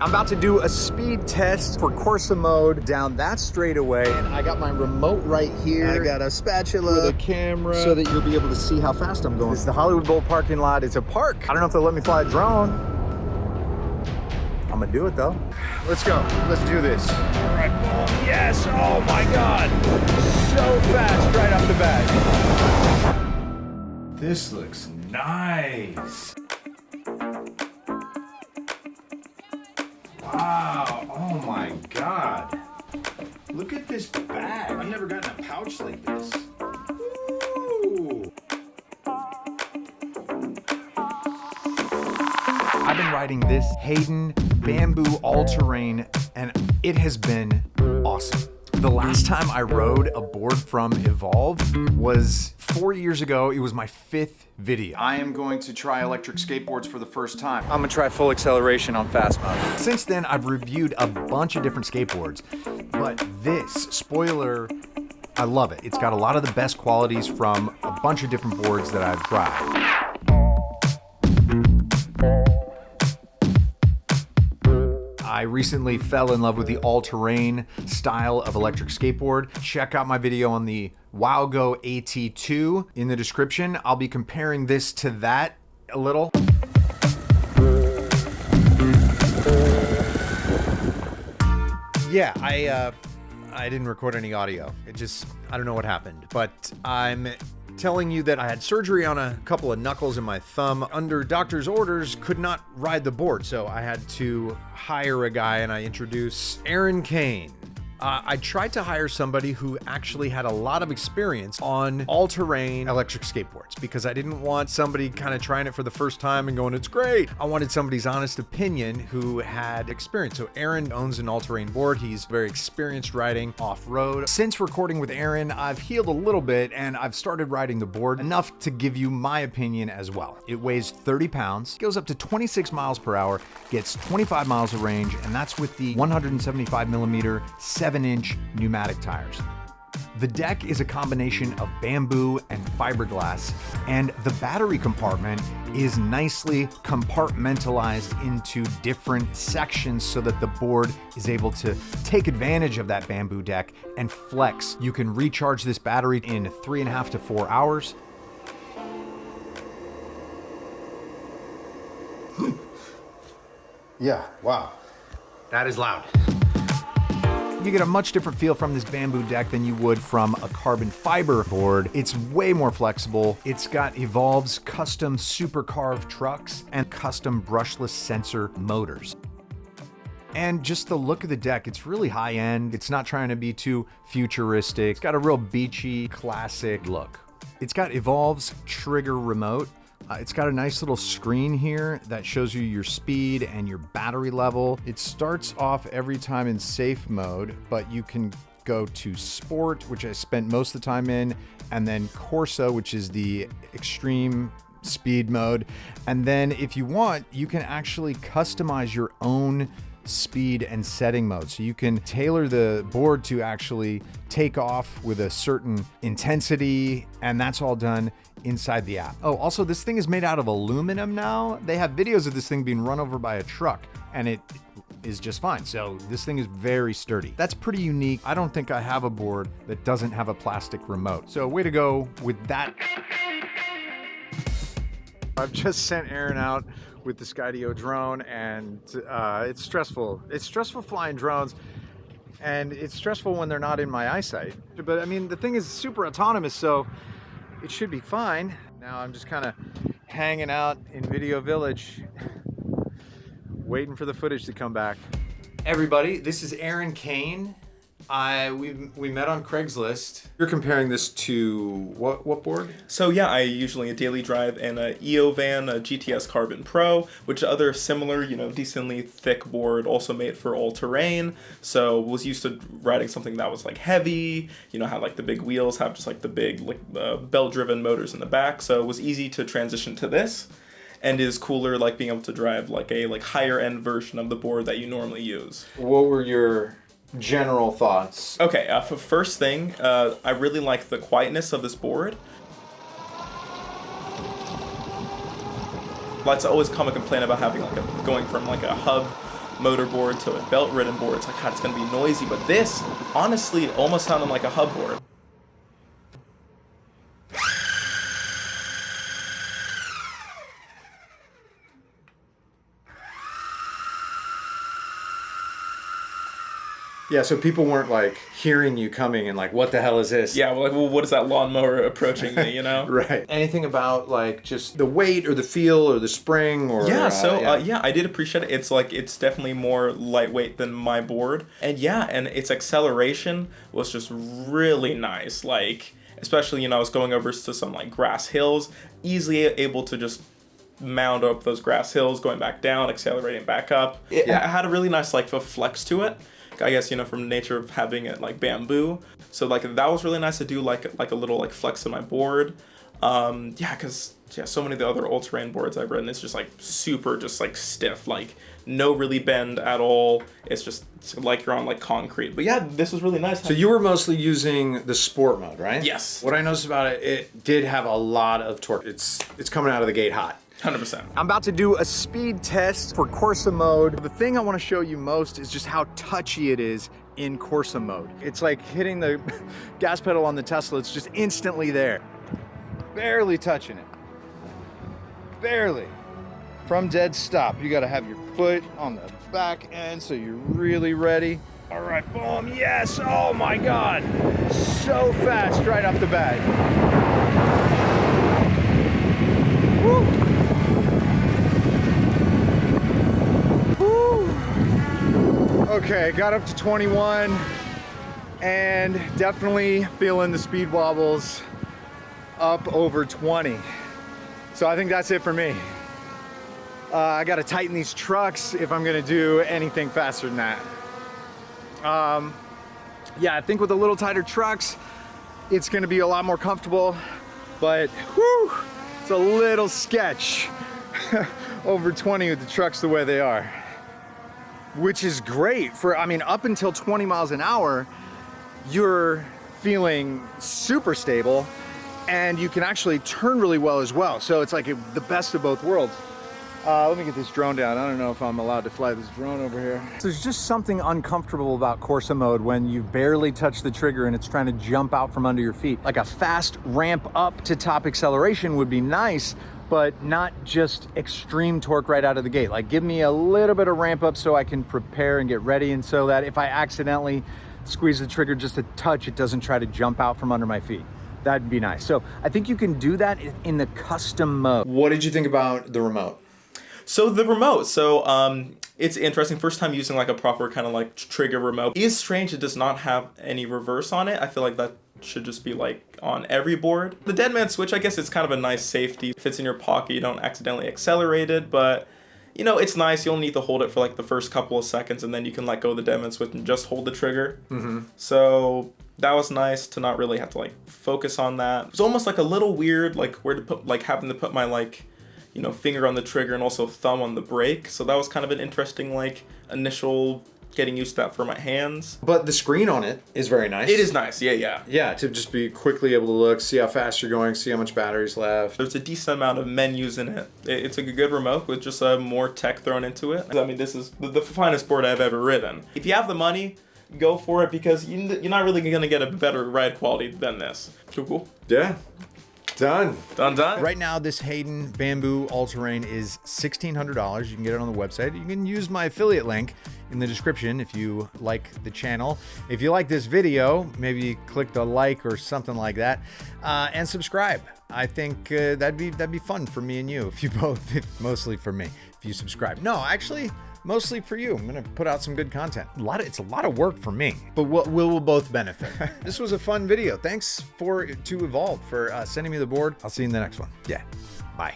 I'm about to do a speed test for Corsa mode down that straightaway. And I got my remote right here. I got a spatula with a camera so that you'll be able to see how fast I'm going. This is the Hollywood Bowl parking lot. It's a park. I don't know if they'll let me fly a drone. I'm gonna do it though. Let's go. Let's do this. All right, boom. Yes. Oh my God. So fast right off the bat. This looks nice. Wow. Oh my God. Look at this bag. I've never gotten a pouch like this. Ooh. I've been riding this Hadean bamboo all-terrain and it has been awesome. The last time I rode a board from Evolve was 4 years ago. It was my 5th video. I am going to try electric skateboards for the first time. I'm gonna try full acceleration on fast mode. Since then, I've reviewed a bunch of different skateboards, but this, spoiler, I love it. It's got a lot of the best qualities from a bunch of different boards that I've tried. I recently fell in love with the all-terrain style of electric skateboard. Check out my video on the WowGo AT2 in the description. I'll be comparing this to that a little. Yeah, I didn't record any audio. I don't know what happened, but I'm telling you that I had surgery on a couple of knuckles in my thumb. Under doctor's orders, could not ride the board, so I had to hire a guy, and I introduce Aaron Kane. I tried to hire somebody who actually had a lot of experience on all-terrain electric skateboards because I didn't want somebody kind of trying it for the first time and going, it's great. I wanted somebody's honest opinion who had experience. So Aaron owns an all-terrain board. He's very experienced riding off-road. Since recording with Aaron, I've healed a little bit and I've started riding the board enough to give you my opinion as well. It weighs 30 pounds, goes up to 26 miles per hour, gets 25 miles of range, and that's with the 175 millimeter 7-inch pneumatic tires. The deck is a combination of bamboo and fiberglass, and the battery compartment is nicely compartmentalized into different sections so that the board is able to take advantage of that bamboo deck and flex. You can recharge this battery in 3.5 to 4 hours. Yeah, wow. That is loud. You get a much different feel from this bamboo deck than you would from a carbon fiber board. It's way more flexible. It's got Evolve's custom super carved trucks and custom brushless sensor motors. And just the look of the deck, it's really high end. It's not trying to be too futuristic. It's got a real beachy, classic look. It's got Evolve's trigger remote. It's got a nice little screen here that shows you your speed and your battery level. It starts off every time in safe mode, but you can go to sport, which I spent most of the time in, and then Corsa, which is the extreme speed mode. And then if you want, you can actually customize your own speed and setting mode. So you can tailor the board to actually take off with a certain intensity, and that's all done inside the app. Oh, also this thing is made out of aluminum now. They have videos of this thing being run over by a truck and it is just fine. So this thing is very sturdy. That's pretty unique. I don't think I have a board that doesn't have a plastic remote. So way to go with that. I've just sent Aaron out with the Skydio drone and it's stressful. It's stressful flying drones and it's stressful when they're not in my eyesight. But I mean, the thing is super autonomous, so it should be fine. Now I'm just kind of hanging out in Video Village, waiting for the footage to come back. Everybody, this is Aaron Kane. We met on Craigslist. You're comparing this to what board? So yeah, I usually a daily drive in a Eovan, a GTS Carbon Pro, which other similar, decently thick board, also made for all terrain. So was used to riding something that was like heavy, had like the big wheels, have just like the big belt-driven motors in the back. So it was easy to transition to this, and is cooler like being able to drive like a higher end version of the board that you normally use. What were your general thoughts? Okay, for first thing, I really like the quietness of this board. Let's always come and complain about having going from a hub motor board to a belt-ridden board. It's like, God, it's going to be noisy. But this, honestly, almost sounded like a hub board. Yeah, so people weren't like hearing you coming and like, what the hell is this? Yeah, well, what is that lawnmower approaching me, you know? Right. Anything about like just the weight or the feel or the spring or... Yeah, I did appreciate it. It's like, it's definitely more lightweight than my board. And yeah, and its acceleration was just really nice. Like, especially, you know, I was going over to some like grass hills, easily able to just mound up those grass hills, going back down, accelerating back up. It had a really nice like flex to it. I guess, you know, from the nature of having it like bamboo. So like that was really nice to do like a little like flex on my board. Because so many of the other all-terrain boards I've ridden, it's just like super just like stiff, like no really bend at all. It's like you're on like concrete. But yeah, this was really nice. So you were mostly using the sport mode, right? Yes. What I noticed about it, it did have a lot of torque. It's coming out of the gate hot. 100%. I'm about to do a speed test for Corsa mode. The thing I want to show you most is just how touchy it is in Corsa mode. It's like hitting the gas pedal on the Tesla. It's just instantly there. Barely touching it. Barely. From dead stop, you got to have your foot on the back end so you're really ready. All right, boom, yes, oh my God. So fast right off the bat. Woo. Okay, got up to 21 and definitely feeling the speed wobbles up over 20. So I think that's it for me. I gotta tighten these trucks if I'm gonna do anything faster than that. Yeah, I think with a little tighter trucks, it's gonna be a lot more comfortable, but whew, it's a little sketch over 20 with the trucks the way they are. Which is great for, I mean, up until 20 miles an hour, you're feeling super stable and you can actually turn really well as well. So it's like the best of both worlds. Let me get this drone down. I don't know if I'm allowed to fly this drone over here. So there's just something uncomfortable about Corsa mode when you barely touch the trigger and it's trying to jump out from under your feet. Like a fast ramp up to top acceleration would be nice, but not just extreme torque right out of the gate. Like give me a little bit of ramp up so I can prepare and get ready, and so that if I accidentally squeeze the trigger just a touch, it doesn't try to jump out from under my feet. That'd be nice. So I think you can do that in the custom mode. What did you think about the remote? So the remote, it's interesting. First time using like a proper kind of like trigger remote. It is strange it does not have any reverse on it. I feel like that should just be like on every board. The dead man switch, I guess it's kind of a nice safety. It fits in your pocket, you don't accidentally accelerate it, but you know, it's nice. You'll need to hold it for like the first couple of seconds and then you can let go of the dead man switch and just hold the trigger. So that was nice to not really have to like focus on that. It was almost like a little weird, like where to put, like having to put my like, you know, finger on the trigger and also thumb on the brake. So that was kind of an interesting like initial getting used to that for my hands. But the screen on it is very nice. It is nice, yeah. Yeah, to just be quickly able to look, see how fast you're going, see how much battery's left. There's a decent amount of menus in it. It's a good remote with just more tech thrown into it. I mean, this is the finest board I've ever ridden. If you have the money, go for it because you're not really going to get a better ride quality than this. Cool. Yeah. Done. Right now, this Hadean Bamboo All Terrain is $1,600. You can get it on the website. You can use my affiliate link in the description if you like the channel. If you like this video, maybe click the like or something like that, and subscribe. I think that'd be fun for me and you if you both, mostly for me, if you subscribe. No, actually, mostly for you. I'm gonna put out some good content. It's a lot of work for me, but we'll both benefit. This was a fun video. Thanks to Evolve for sending me the board. I'll see you in the next one. Yeah, bye.